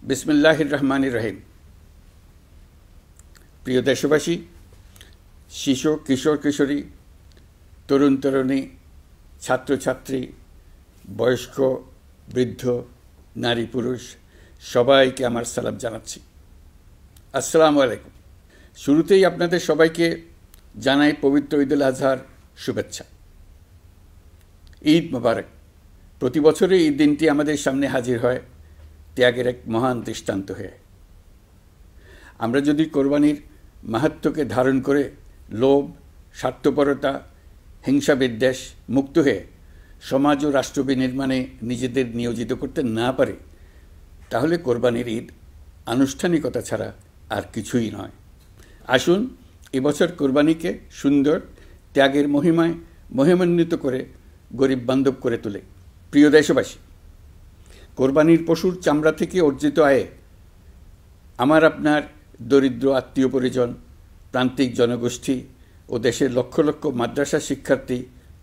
বিসমিল্লাহির রহমানির রহিম। প্রিয় দেশবাসী, শিশু, কিশোর কিশোরী, তরুণ তরুণী, ছাত্রছাত্রী, বয়স্ক, বৃদ্ধ, নারী পুরুষ সবাইকে আমার সালাম জানাচ্ছি। আসসালামু আলাইকুম। শুরুতেই আপনাদের সবাইকে জানাই পবিত্র ঈদুল আজহার শুভেচ্ছা। ঈদ মোবারক। প্রতি বছরই এই দিনটি আমাদের সামনে হাজির হয় ত্যাগের এক মহান দৃষ্টান্ত হয়ে। আমরা যদি কোরবানির মাহাত্ম্যকে ধারণ করে লোভ, স্বার্থপরতা, হিংসা বিদ্বেষ মুক্ত হয়ে সমাজ ও রাষ্ট্র বিনির্মাণে নিজেদের নিয়োজিত করতে না পারি, তাহলে কোরবানির ঈদ আনুষ্ঠানিকতা ছাড়া আর কিছুই নয়। আসুন এবছর কোরবানিকে সুন্দর, ত্যাগের মহিমায় মহিমান্বিত করে গরিব বান্ধব করে তোলে। প্রিয় দেশবাসী, কোরবানির পশুর চামড়া থেকে অর্জিত আয়ে আমার আপনার দরিদ্র আত্মীয় পরিজন, প্রান্তিক জনগোষ্ঠী ও দেশের লক্ষ লক্ষ মাদ্রাসা শিক্ষার্থী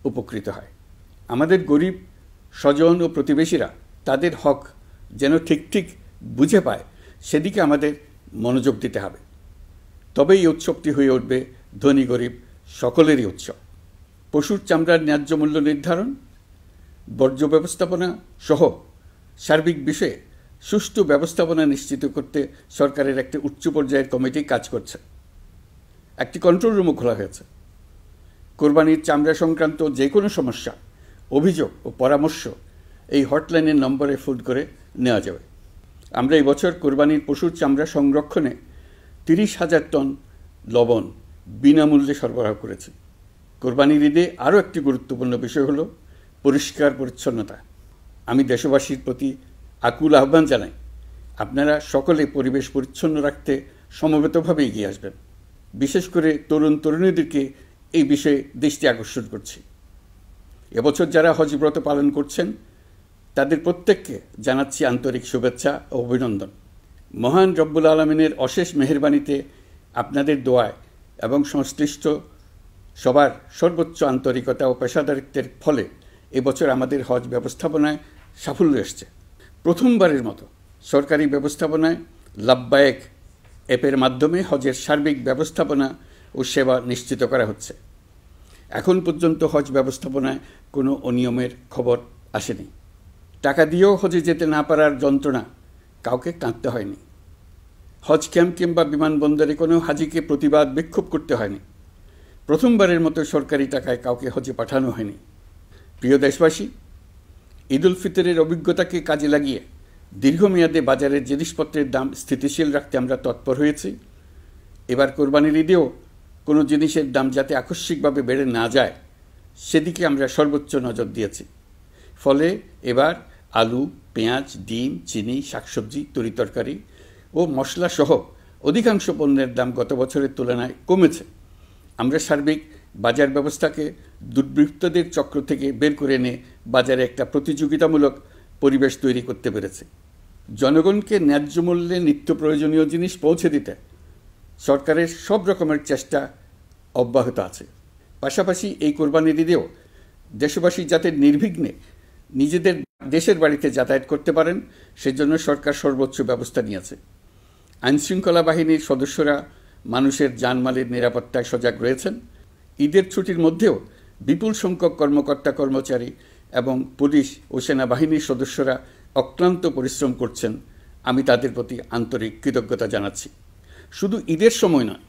উপকৃত হয়। আমাদের গরিব স্বজন ও প্রতিবেশীরা তাদের হক যেন ঠিক ঠিক বুঝে পায়, সেদিকে আমাদের মনোযোগ দিতে হবে। তবেই এই উৎসবটি হয়ে উঠবে ধনী গরিব সকলেরই উৎসব। পশুর চামড়ার ন্যায্য মূল্য নির্ধারণ, বর্জ্য ব্যবস্থাপনা সহ সার্বিক বিষয়ে সুষ্ঠু ব্যবস্থাপনা নিশ্চিত করতে সরকারের একটি উচ্চ পর্যায়ের কমিটি কাজ করছে। একটি কন্ট্রোল রুমও খোলা হয়েছে। কোরবানির চামড়া সংক্রান্ত যে কোনো সমস্যা, অভিযোগ ও পরামর্শ এই হটলাইনের নম্বরে ফোন করে নেওয়া যাবে। আমরা এই বছর কোরবানির পশুর চামড়া সংরক্ষণে 30,000 টন লবণ বিনামূল্যে সরবরাহ করেছি। কোরবানির ঈদে আরও একটি গুরুত্বপূর্ণ বিষয় হলো পরিষ্কার পরিচ্ছন্নতা। আমি দেশবাসীর প্রতি আকুল আহ্বান জানাই, আপনারা সকলে পরিবেশ পরিচ্ছন্ন রাখতে সমবেতভাবে এগিয়ে আসবেন। বিশেষ করে তরুণ তরুণীদেরকে এই বিষয়ে দৃষ্টি আকর্ষণ করছি। এবছর যারা হজ ব্রত পালন করছেন তাদের প্রত্যেককে জানাচ্ছি আন্তরিক শুভেচ্ছা ও অভিনন্দন। মহান রব্বুল আলমিনের অশেষ মেহেরবানিতে, আপনাদের দোয়ায় এবং সংশ্লিষ্ট সবার সর্বোচ্চ আন্তরিকতা ও পেশাদারিত্বের ফলে এবছর আমাদের হজ ব্যবস্থাপনায় সাফল্য এসছে। প্রথমবারের মতো সরকারি ব্যবস্থাপনায় লাব্বায়েক অ্যাপের মাধ্যমে হজের সার্বিক ব্যবস্থাপনা ও সেবা নিশ্চিত করা হচ্ছে। এখন পর্যন্ত হজ ব্যবস্থাপনায় কোনো অনিয়মের খবর আসেনি। টাকা দিয়েও হজে যেতে না পারার যন্ত্রণা কাউকে কাঁদতে হয়নি। হজ ক্যাম্প কিংবা বিমানবন্দরে কোনো হাজিকে প্রতিবাদ বিক্ষোভ করতে হয়নি। প্রথমবারের মতো সরকারি টাকায় কাউকে হজে পাঠানো হয়নি। প্রিয় দেশবাসী, ঈদুল ফিতরের অভিজ্ঞতাকে কাজে লাগিয়ে দীর্ঘমেয়াদে বাজারের জিনিসপত্রের দাম স্থিতিশীল রাখতে আমরা তৎপর হয়েছি। এবার কোরবানির ঈদেও কোনো জিনিসের দাম যাতে আকস্মিকভাবে বেড়ে না যায়, সেদিকে আমরা সর্বোচ্চ নজর দিয়েছি। ফলে এবার আলু, পেঁয়াজ, ডিম, চিনি, শাকসবজি, তরিতরকারি ও মশলাসহ অধিকাংশ পণ্যের দাম গত বছরের তুলনায় কমেছে। আমরা সার্বিক বাজার ব্যবস্থাকে দুর্বৃত্তদের চক্র থেকে বের করে এনে বাজারে একটা প্রতিযোগিতামূলক পরিবেশ তৈরি করতে পেরেছি। জনগণকে ন্যায্য মূল্যে নিত্য প্রয়োজনীয় জিনিস পৌঁছে দিতে সরকারের সব রকমের চেষ্টা অব্যাহত আছে। পাশাপাশি এই কোরবানির ঈদেও দেশবাসী যাতে নির্বিঘ্নে নিজেদের দেশের বাড়িতে যাতায়াত করতে পারেন, সেজন্য সরকার সর্বোচ্চ ব্যবস্থা নিয়েছে। আইনশৃঙ্খলা বাহিনীর সদস্যরা মানুষের জানমালের নিরাপত্তায় সজাগ রয়েছেন। ঈদের ছুটির মধ্যেও বিপুল সংখ্যক কর্মকর্তা কর্মচারী এবং পুলিশ ও সেনাবাহিনীর সদস্যরা অক্লান্ত পরিশ্রম করছেন। আমি তাদের প্রতি আন্তরিক কৃতজ্ঞতা জানাচ্ছি। শুধু ঈদের সময় নয়,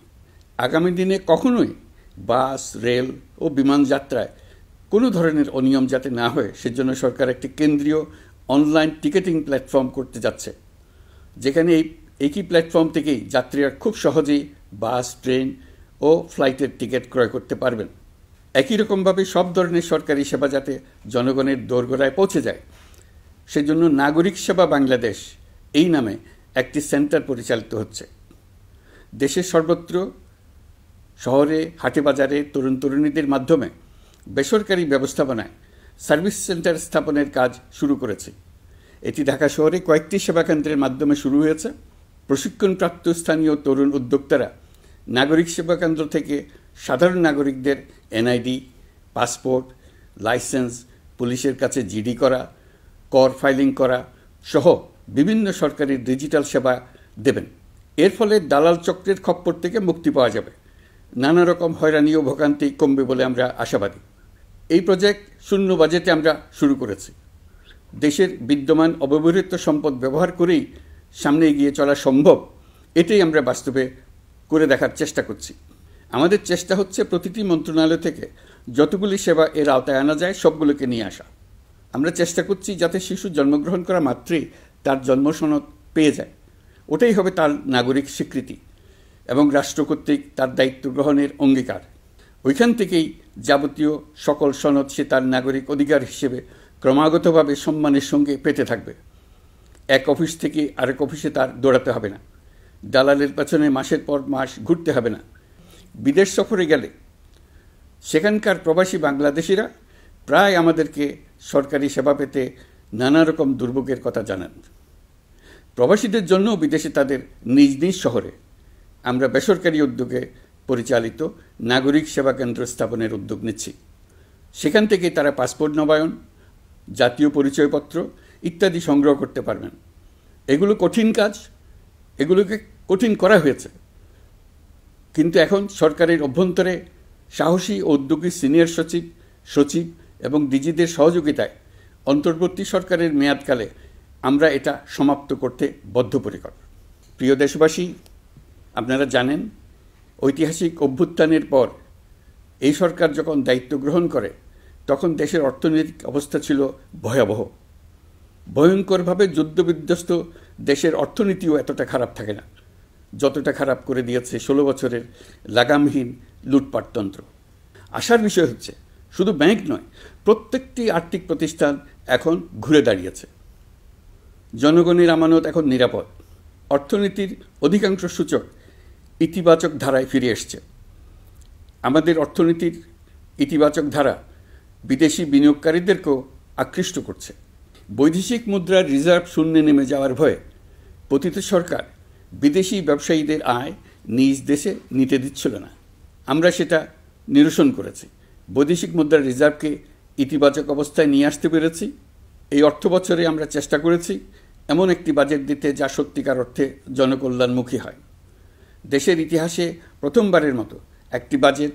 আগামী দিনে কখনোই বাস, রেল ও বিমান যাত্রায় কোনো ধরনের অনিয়ম যাতে না হয়, সেজন্য সরকার একটি কেন্দ্রীয় অনলাইন টিকেটিং প্ল্যাটফর্ম করতে যাচ্ছে, যেখানে এই একই প্ল্যাটফর্ম থেকেই যাত্রীরা খুব সহজেই বাস, ট্রেন ও ফ্লাইটের টিকিট ক্রয় করতে পারবেন। একই রকমভাবে সব ধরনের সরকারি সেবা যাতে জনগণের দোরগোড়ায় পৌঁছে যায়, সেজন্য নাগরিক সেবা বাংলাদেশ এই নামে একটি সেন্টার পরিচালিত হচ্ছে। দেশের সর্বত্র শহরে, হাটে বাজারে তরুণ তরুণীদের মাধ্যমে বেসরকারি ব্যবস্থাপনায় সার্ভিস সেন্টার স্থাপনের কাজ শুরু করেছে। এটি ঢাকা শহরে কয়েকটি সেবাকেন্দ্রের মাধ্যমে শুরু হয়েছে। প্রশিক্ষণপ্রাপ্ত স্থানীয় তরুণ উদ্যোক্তারা নাগরিক সেবা কেন্দ্র থেকে সাধারণ নাগরিকদের এনআইডি, পাসপোর্ট, লাইসেন্স, পুলিশের কাছে জিডি করা, কর ফাইলিং করা সহ বিভিন্ন সরকারি ডিজিটাল সেবা দেবেন। এর ফলে দালাল চক্রের খপ্পর থেকে মুক্তি পাওয়া যাবে, নানা রকম হয়রানি ও ভোগান্তি কমবে বলে আমরা আশাবাদী। এই প্রজেক্ট শূন্য বাজেটে আমরা শুরু করেছি। দেশের বিদ্যমান অব্যবহৃত সম্পদ ব্যবহার করেই সামনে এগিয়ে চলা সম্ভব, এটাই আমরা বাস্তবে করে দেখার চেষ্টা করছি। আমাদের চেষ্টা হচ্ছে প্রতিটি মন্ত্রণালয় থেকে যতগুলি সেবা এর আওতায় আনা যায় সবগুলোকে নিয়ে আসা। আমরা চেষ্টা করছি যাতে শিশু জন্মগ্রহণ করা মাত্রই তার জন্ম সনদ পেয়ে যায়। ওটাই হবে তার নাগরিক স্বীকৃতি এবং রাষ্ট্র কর্তৃক তার দায়িত্ব গ্রহণের অঙ্গীকার। ওইখান থেকেই যাবতীয় সকল সনদ সে তার নাগরিক অধিকার হিসেবে ক্রমাগতভাবে সম্মানের সঙ্গে পেতে থাকবে। এক অফিস থেকে আরেক অফিসে তার দৌড়াতে হবে না, দালালের পেছনে মাসের পর মাস ঘুরতে হবে না। বিদেশ সফরে গেলে সেখানকার প্রবাসী বাংলাদেশিরা প্রায় আমাদেরকে সরকারি সেবা পেতে নানা রকম দুর্ভোগের কথা জানান। প্রবাসীদের জন্য বিদেশে তাদের নিজ নিজ শহরে আমরা বেসরকারি উদ্যোগে পরিচালিত নাগরিক সেবা কেন্দ্র স্থাপনের উদ্যোগ নিচ্ছি। সেখান থেকে তারা পাসপোর্ট নবায়ন, জাতীয় পরিচয়পত্র ইত্যাদি সংগ্রহ করতে পারবেন। এগুলো কঠিন কাজ, এগুলোকে কঠিন করা হয়েছে, কিন্তু এখন সরকারের অভ্যন্তরে সাহসী ও উদ্যোগী সিনিয়র সচিব এবং ডিজিদের সহযোগিতায় অন্তর্বর্তী সরকারের মেয়াদকালে আমরা এটা সমাপ্ত করতে বদ্ধপরিকর। প্রিয় দেশবাসী, আপনারা জানেন ঐতিহাসিক অভ্যুত্থানের পর এই সরকার যখন দায়িত্ব গ্রহণ করে তখন দেশের অর্থনৈতিক অবস্থা ছিল ভয়াবহ। ভয়ঙ্করভাবে যুদ্ধবিধ্বস্ত দেশের অর্থনীতিও এতটা খারাপ থাকে না যতটা খারাপ করে দিয়েছে 16 বছরের লাগামহীন লুটপাটতন্ত্র। আশার বিষয় হচ্ছে শুধু ব্যাংক নয়, প্রত্যেকটি আর্থিক প্রতিষ্ঠান এখন ঘুরে দাঁড়িয়েছে। জনগণের আমানত এখন নিরাপদ। অর্থনীতির অধিকাংশ সূচক ইতিবাচক ধারায় ফিরে এসছে। আমাদের অর্থনীতির ইতিবাচক ধারা বিদেশি বিনিয়োগকারীদেরকেও আকৃষ্ট করছে। বৈদেশিক মুদ্রার রিজার্ভ শূন্যে নেমে যাওয়ার ভয়ে পতিত সরকার বিদেশি ব্যবসায়ীদের আয় নিজ দেশে নিতে দিচ্ছিল না। আমরা সেটা নিরসন করেছি, বৈদেশিক মুদ্রার রিজার্ভকে ইতিবাচক অবস্থায় নিয়ে আসতে পেরেছি। এই অর্থ বছরে আমরা চেষ্টা করেছি এমন একটি বাজেট দিতে যা সত্যিকার অর্থে জনকল্যাণমুখী হয়। দেশের ইতিহাসে প্রথমবারের মতো একটি বাজেট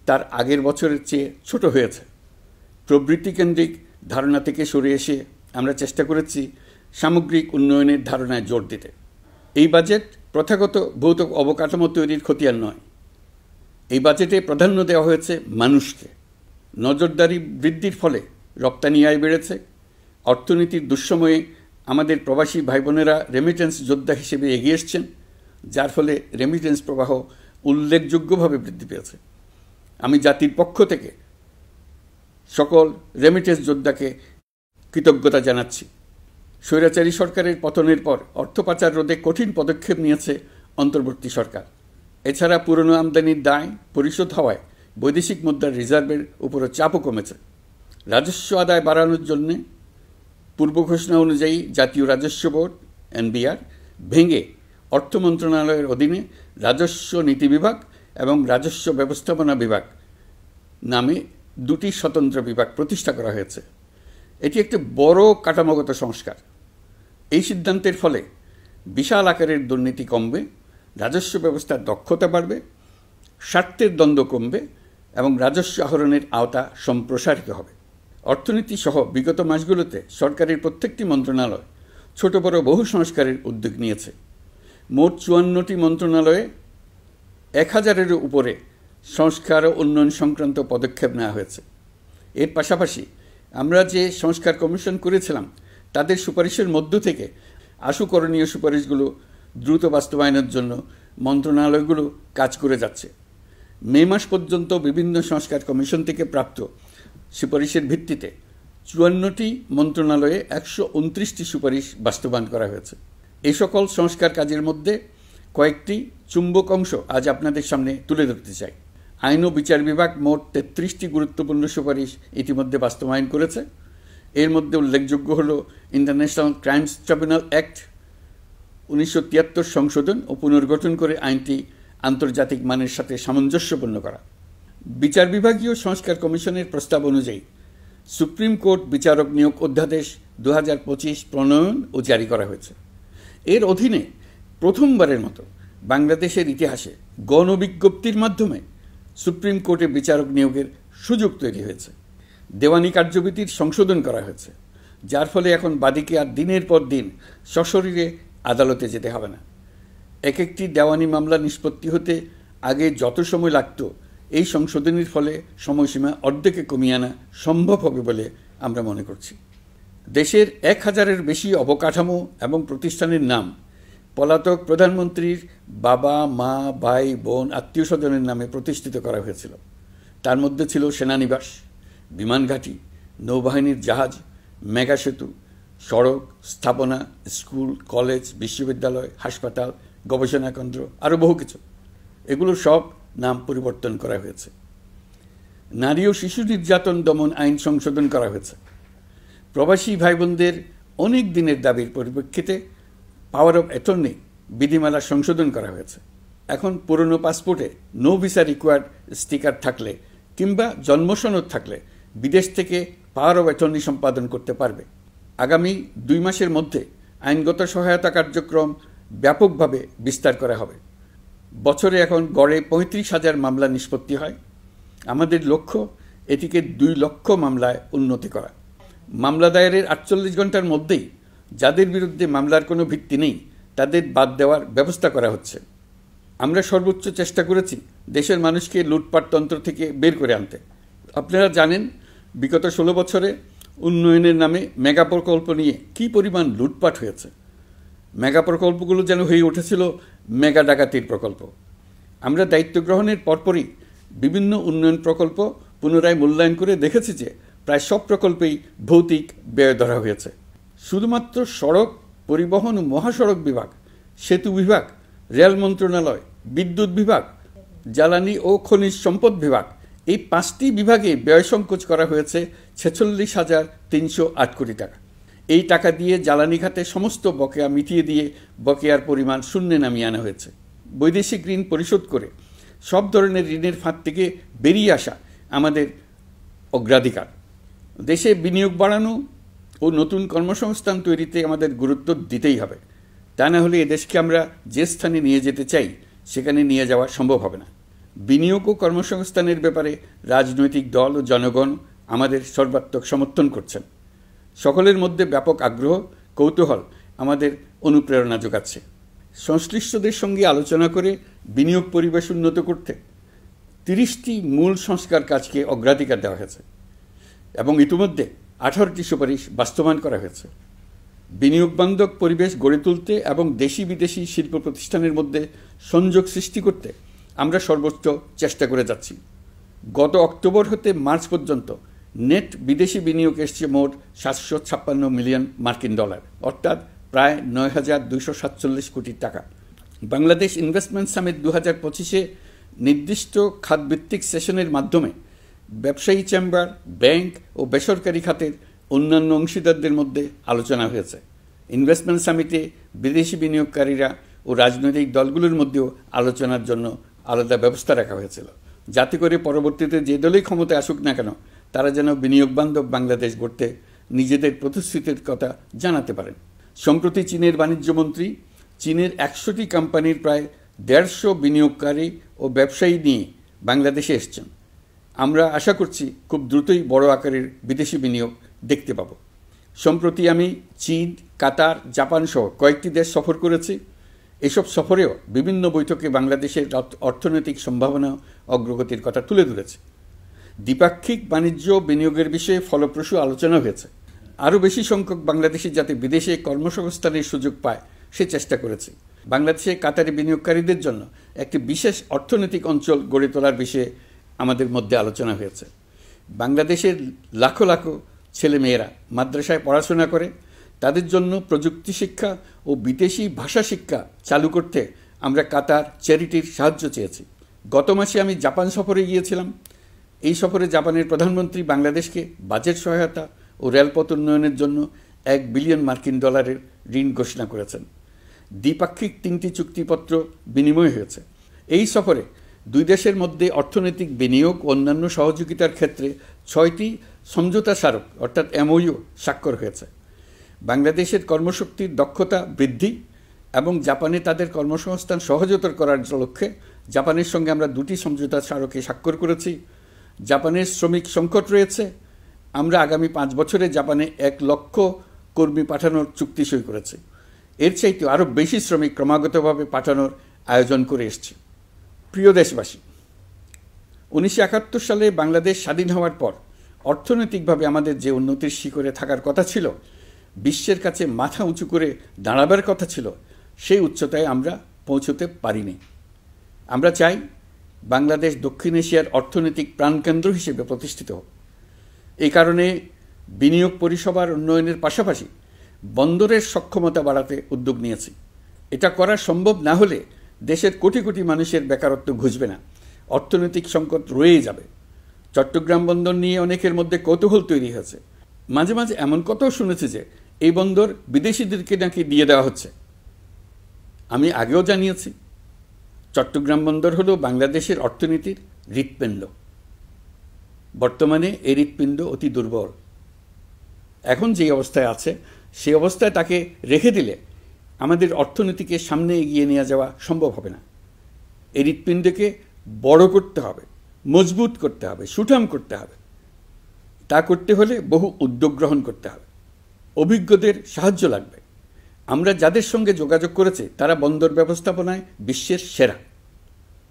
তার আগের বছরের চেয়ে ছোট হয়েছে। প্রবৃত্তিকেন্দ্রিক ধারণা থেকে সরে এসে আমরা চেষ্টা করেছি সামগ্রিক উন্নয়নের ধারণায় জোর দিতে। এই বাজেট প্রথাগত ভৌত অবকাঠামো তৈরির খতিয়ান নয়। এই বাজেটে প্রাধান্য দেওয়া হয়েছে মানুষকে। নজরদারি বৃদ্ধির ফলে রপ্তানি আয় বেড়েছে। অর্থনীতির দুঃসময়ে আমাদের প্রবাসী ভাই বোনেরা রেমিটেন্স যোদ্ধা হিসেবে এগিয়ে এসছেন, যার ফলে রেমিটেন্স প্রবাহ উল্লেখযোগ্যভাবে বৃদ্ধি পেয়েছে। আমি জাতির পক্ষ থেকে সকল রেমিটেন্স যোদ্ধাকে কৃতজ্ঞতা জানাচ্ছি। স্বৈরাচারী সরকারের পতনের পর অর্থ পাচার রোধে কঠিন পদক্ষেপ নিয়েছে অন্তর্বর্তী সরকার। এছাড়া পুরনো আমদানির দায় পরিশোধ হওয়ায় বৈদেশিক মুদ্রার রিজার্ভের উপরও চাপও কমেছে। রাজস্ব আদায় বাড়ানোর জন্য পূর্ব ঘোষণা অনুযায়ী জাতীয় রাজস্ব বোর্ড NBR ভেঙে অর্থ মন্ত্রণালয়ের অধীনে রাজস্ব নীতি বিভাগ এবং রাজস্ব ব্যবস্থাপনা বিভাগ নামে দুটি স্বতন্ত্র বিভাগ প্রতিষ্ঠা করা হয়েছে। এটি একটি বড় কাঠামোগত সংস্কার। এই সিদ্ধান্তের ফলে বিশাল আকারের দুর্নীতি কমবে, রাজস্ব ব্যবস্থার দক্ষতা বাড়বে, স্বার্থের দ্বন্দ্ব কমবে এবং রাজস্ব আহরণের আওতা সম্প্রসারিত হবে। অর্থনীতি সহ বিগত মাসগুলোতে সরকারের প্রত্যেকটি মন্ত্রণালয় ছোট বড় বহু সংস্কারের উদ্যোগ নিয়েছে। মোট 54টি মন্ত্রণালয়ে 1000-এরও উপরে সংস্কার ও উন্নয়ন সংক্রান্ত পদক্ষেপ নেওয়া হয়েছে। এর পাশাপাশি আমরা যে সংস্কার কমিশন করেছিলাম তাদের সুপারিশের মধ্য থেকে আশু করণীয় সুপারিশগুলো দ্রুত বাস্তবায়নের জন্য মন্ত্রণালয়গুলো কাজ করে যাচ্ছে। মে মাস পর্যন্ত বিভিন্ন সংস্কার কমিশন থেকে প্রাপ্ত সুপারিশের ভিত্তিতে 54টি মন্ত্রণালয়ে 129টি সুপারিশ বাস্তবায়ন করা হয়েছে। এই সকল সংস্কার কাজের মধ্যে কয়েকটি চুম্বক অংশ আজ আপনাদের সামনে তুলে ধরতে চাই। আইন ও বিচার বিভাগ মোট 33টি গুরুত্বপূর্ণ সুপারিশ ইতিমধ্যে বাস্তবায়ন করেছে। এর মধ্যে উল্লেখযোগ্য হল ইন্টারন্যাশনাল ক্রাইমস ট্রাইব্যুনাল অ্যাক্ট 1973 সংশোধন ও পুনর্গঠন করে আইনটি আন্তর্জাতিক মানের সাথে সামঞ্জস্যপূর্ণ করা। বিচার বিভাগীয় সংস্কার কমিশনের প্রস্তাব অনুযায়ী সুপ্রিম কোর্ট বিচারক নিয়োগ অধ্যাদেশ 2025 প্রণয়ন ও জারি করা হয়েছে। এর অধীনে প্রথমবারের মতো বাংলাদেশের ইতিহাসে গণবিজ্ঞপ্তির মাধ্যমে সুপ্রিম কোর্টে বিচারক নিয়োগের সুযোগ তৈরি হয়েছে। দেওয়ানি কার্যবিধির সংশোধন করা হয়েছে, যার ফলে এখন বাদীকে আর দিনের পর দিন সশরীরে আদালতে যেতে হবে না। এক একটি দেওয়ানি মামলা নিষ্পত্তি হতে আগে যত সময় লাগত, এই সংশোধনীর ফলে সময়সীমা অর্ধেকে কমিয়ে আনা সম্ভব হবে বলে আমরা মনে করছি। দেশের 1000-এর বেশি অবকাঠামো এবং প্রতিষ্ঠানের নাম পলাতক প্রধানমন্ত্রীর বাবা, মা, ভাই, বোন, আত্মীয় স্বজনের নামে প্রতিষ্ঠিত করা হয়েছিল। তার মধ্যে ছিল সেনানিবাস, বিমানঘাঁটি, নৌবাহিনীর জাহাজ, মেগা সেতু, সড়ক, স্থাপনা, স্কুল, কলেজ, বিশ্ববিদ্যালয়, হাসপাতাল, গবেষণা কেন্দ্র, আরও বহু কিছু। এগুলোর সব নাম পরিবর্তন করা হয়েছে। নারী ও শিশু নির্যাতন দমন আইন সংশোধন করা হয়েছে। প্রবাসী ভাই বোনদের অনেক দিনের দাবির পরিপ্রেক্ষিতে পাওয়ার অফ অ্যাটর্নি বিধিমালা সংশোধন করা হয়েছে। এখন পুরনো পাসপোর্টে নো ভিসা রিকোয়ার্ড স্টিকার থাকলে কিংবা জন্মসনদ থাকলে বিদেশ থেকে পাওয়ার অফ অ্যাটর্নি সম্পাদন করতে পারবে। আগামী 2 মাসের মধ্যে আইনগত সহায়তা কার্যক্রম ব্যাপকভাবে বিস্তার করা হবে। বছরে এখন গড়ে 35,000 মামলা নিষ্পত্তি হয়। আমাদের লক্ষ্য এটিকে 2 লক্ষ মামলায় উন্নতি করা। মামলা দায়েরের 48 ঘন্টার মধ্যেই যাদের বিরুদ্ধে মামলার কোনো ভিত্তি নেই তাদের বাদ দেওয়ার ব্যবস্থা করা হচ্ছে। আমরা সর্বোচ্চ চেষ্টা করেছি দেশের মানুষকে লুটপাটতন্ত্র থেকে বের করে আনতে। আপনারা জানেন, বিগত 16 বছরে উন্নয়নের নামে মেগা প্রকল্প নিয়ে কী পরিমাণ লুটপাট হয়েছে। মেগা প্রকল্পগুলো যেন হয়ে উঠেছিল মেগা ডাকাতির প্রকল্প। আমরা দায়িত্ব গ্রহণের পরপরই বিভিন্ন উন্নয়ন প্রকল্প পুনরায় মূল্যায়ন করে দেখেছি যে প্রায় সব প্রকল্পেই ভৌতিক ব্যয় ধরা হয়েছে। শুধুমাত্র সড়ক পরিবহন ও মহাসড়ক বিভাগ, সেতু বিভাগ, রেল মন্ত্রণালয়, বিদ্যুৎ বিভাগ, জ্বালানি ও খনিজ সম্পদ বিভাগ, এই 5টি বিভাগে ব্যয় সংকোচ করা হয়েছে 46,308 কোটি টাকা। এই টাকা দিয়ে জ্বালানি খাতে সমস্ত বকেয়া মিটিয়ে দিয়ে বকেয়ার পরিমাণ শূন্যে নামিয়ে আনা হয়েছে। বৈদেশিক ঋণ পরিশোধ করে সব ধরনের ঋণের ফাঁদ থেকে বেরিয়ে আসা আমাদের অগ্রাধিকার। দেশে বিনিয়োগ বাড়ানো ও নতুন কর্মসংস্থান তৈরিতে আমাদের গুরুত্ব দিতেই হবে। তা না হলে এদেশকে আমরা যে স্থানে নিয়ে যেতে চাই সেখানে নিয়ে যাওয়া সম্ভব হবে না। বিনিয়োগ ও কর্মসংস্থানের ব্যাপারে রাজনৈতিক দল ও জনগণ আমাদের সর্বাত্মক সমর্থন করছেন। সকলের মধ্যে ব্যাপক আগ্রহ, কৌতূহল আমাদের অনুপ্রেরণা যোগাচ্ছে। সংশ্লিষ্টদের সঙ্গে আলোচনা করে বিনিয়োগ পরিবেশ উন্নত করতে 30টি মূল সংস্কার কাজকে অগ্রাধিকার দেওয়া হয়েছে এবং ইতিমধ্যে 18টি সুপারিশ বাস্তবায়ন করা হয়েছে। বিনিয়োগ বান্ধব পরিবেশ গড়ে তুলতে এবং দেশি বিদেশি শিল্প প্রতিষ্ঠানের মধ্যে সংযোগ সৃষ্টি করতে আমরা সর্বোচ্চ চেষ্টা করে যাচ্ছি। গত অক্টোবর হতে মার্চ পর্যন্ত নেট বিদেশি বিনিয়োগ এসছে মোট 756 মিলিয়ন মার্কিন ডলার, অর্থাৎ প্রায় 9,247 কোটি টাকা। বাংলাদেশ ইনভেস্টমেন্ট সামিট 2025-এ নির্দিষ্ট খাতভিত্তিক সেশনের মাধ্যমে ব্যবসায়ী চেম্বার, ব্যাংক ও বেসরকারি খাতের অন্যান্য অংশীদারদের মধ্যে আলোচনা হয়েছে। ইনভেস্টমেন্ট সামিটে বিদেশি বিনিয়োগকারীরা ও রাজনৈতিক দলগুলোর মধ্যেও আলোচনার জন্য আলাদা ব্যবস্থা রাখা হয়েছিল, যাতে করে পরবর্তীতে যে দলই ক্ষমতায় আসুক না কেন তারা যেন বিনিয়োগ বান্ধব বাংলাদেশ গড়তে নিজেদের প্রতিশ্রুতির কথা জানাতে পারেন। সম্প্রতি চীনের বাণিজ্যমন্ত্রী চীনের 100টি কোম্পানির প্রায় 150 বিনিয়োগকারী ও ব্যবসায়ী নিয়ে বাংলাদেশে এসছেন। আমরা আশা করছি খুব দ্রুতই বড় আকারের বিদেশি বিনিয়োগ দেখতে পাব। সম্প্রতি আমি চীন, কাতার, জাপান সহ কয়েকটি দেশ সফর করেছি। এসব সফরেও বিভিন্ন বৈঠকে বাংলাদেশের অর্থনৈতিক সম্ভাবনা অগ্রগতির কথা তুলে ধরেছে। দ্বিপাক্ষিক বাণিজ্য বিনিয়োগের বিষয়ে ফলপ্রসূ আলোচনা হয়েছে। আরও বেশি সংখ্যক বাংলাদেশি যাতে বিদেশে কর্মসংস্থানের সুযোগ পায় সে চেষ্টা করেছে। বাংলাদেশে কাতারি বিনিয়োগকারীদের জন্য একটি বিশেষ অর্থনৈতিক অঞ্চল গড়ে তোলার বিষয়ে আমাদের মধ্যে আলোচনা হয়েছে। বাংলাদেশের লাখো লাখো ছেলেমেয়েরা মাদ্রাসায় পড়াশোনা করে, তাদের জন্য প্রযুক্তি শিক্ষা ও বিদেশি ভাষা শিক্ষা চালু করতে আমরা কাতার চ্যারিটির সাহায্য চেয়েছি। গত মাসে আমি জাপান সফরে গিয়েছিলাম। এই সফরে জাপানের প্রধানমন্ত্রী বাংলাদেশকে বাজেট সহায়তা ও রেলপথ উন্নয়নের জন্য $1 বিলিয়ন মার্কিন ডলারের ঋণ ঘোষণা করেছেন। দ্বিপাক্ষিক 3টি চুক্তিপত্র বিনিময় হয়েছে। এই সফরে দুই দেশের মধ্যে অর্থনৈতিক বিনিয়োগ ও অন্যান্য সহযোগিতার ক্ষেত্রে 6টি সমঝোতা স্মারক অর্থাৎ MOU স্বাক্ষর হয়েছে। বাংলাদেশের কর্মশক্তির দক্ষতা বৃদ্ধি এবং জাপানে তাদের কর্মসংস্থান সহজতর করার লক্ষ্যে জাপানের সঙ্গে আমরা 2টি সমঝোতা স্মারকে স্বাক্ষর করেছি। জাপানের শ্রমিক সংকট রয়েছে, আমরা আগামী 5 বছরে জাপানে 1 লক্ষ কর্মী পাঠানোর চুক্তি সই করেছি। এর চাইতে আরও বেশি শ্রমিক ক্রমাগতভাবে পাঠানোর আয়োজন করে এসছে। প্রিয় দেশবাসী, 1971 সালে বাংলাদেশ স্বাধীন হওয়ার পর অর্থনৈতিকভাবে আমাদের যে উন্নতির শিখরে থাকার কথা ছিল, বিশ্বের কাছে মাথা উঁচু করে দাঁড়াবার কথা ছিল, সেই উচ্চতায় আমরা পৌঁছতে পারিনি। আমরা চাই বাংলাদেশ দক্ষিণ এশিয়ার অর্থনৈতিক প্রাণকেন্দ্র হিসেবে প্রতিষ্ঠিত হোক। এই কারণে বিনিয়োগ পরিষেবার উন্নয়নের পাশাপাশি বন্দরের সক্ষমতা বাড়াতে উদ্যোগ নিয়েছি। এটা করা সম্ভব না হলে দেশের কোটি কোটি মানুষের বেকারত্ব ঘুচবে না, অর্থনৈতিক সংকট রয়েই যাবে। চট্টগ্রাম বন্দর নিয়ে অনেকের মধ্যে কৌতূহল তৈরি হয়েছে। মাঝে মাঝে এমন কথাও শুনেছি যে এই বন্দর বিদেশিদেরকে নাকি দিয়ে দেওয়া হচ্ছে। আমি আগেও জানিয়েছি, চট্টগ্রাম বন্দর হলো বাংলাদেশের অর্থনীতির হৃৎপিণ্ড। বর্তমানে এই হৃৎপিণ্ড অতি দুর্বল। এখন যে অবস্থায় আছে সেই অবস্থায় তাকে রেখে দিলে আমাদের অর্থনীতিকে সামনে এগিয়ে নিয়ে যাওয়া সম্ভব হবে না। এই হৃৎপিণ্ডকে বড় করতে হবে, মজবুত করতে হবে, সুঠাম করতে হবে। তা করতে হলে বহু উদ্যোগ গ্রহণ করতে হবে, অভিজ্ঞদের সাহায্য লাগবে। আমরা যাদের সঙ্গে যোগাযোগ করেছি তারা বন্দর ব্যবস্থাপনায় বিশ্বের সেরা,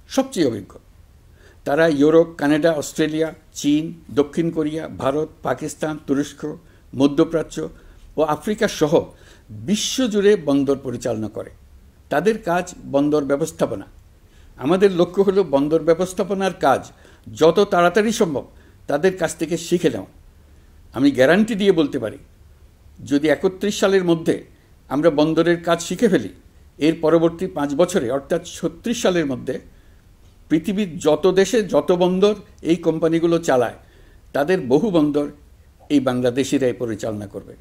সবচেয়ে অভিজ্ঞ। তারা ইউরোপ, কানাডা, অস্ট্রেলিয়া, চীন, দক্ষিণ কোরিয়া, ভারত, পাকিস্তান, তুরস্ক, মধ্যপ্রাচ্য ও আফ্রিকা সহ বিশ্বজুড়ে বন্দর পরিচালনা করে। তাদের কাজ বন্দর ব্যবস্থাপনা। আমাদের লক্ষ্য হলো বন্দর ব্যবস্থাপনার কাজ যত তাড়াতাড়ি সম্ভব তাদের কাছ থেকে শিখে নাও। আমি গ্যারান্টি দিয়ে বলতে পারি, যদি 31 সালের মধ্যে আমরা বন্দরের কাজ শিখে ফেলি, এর পরবর্তী 5 বছরে অর্থাৎ 36 সালের মধ্যে পৃথিবীর যত দেশে যত বন্দর এই কোম্পানিগুলো চালায় তাদের বহু বন্দর এই বাংলাদেশিরাই পরিচালনা করবে।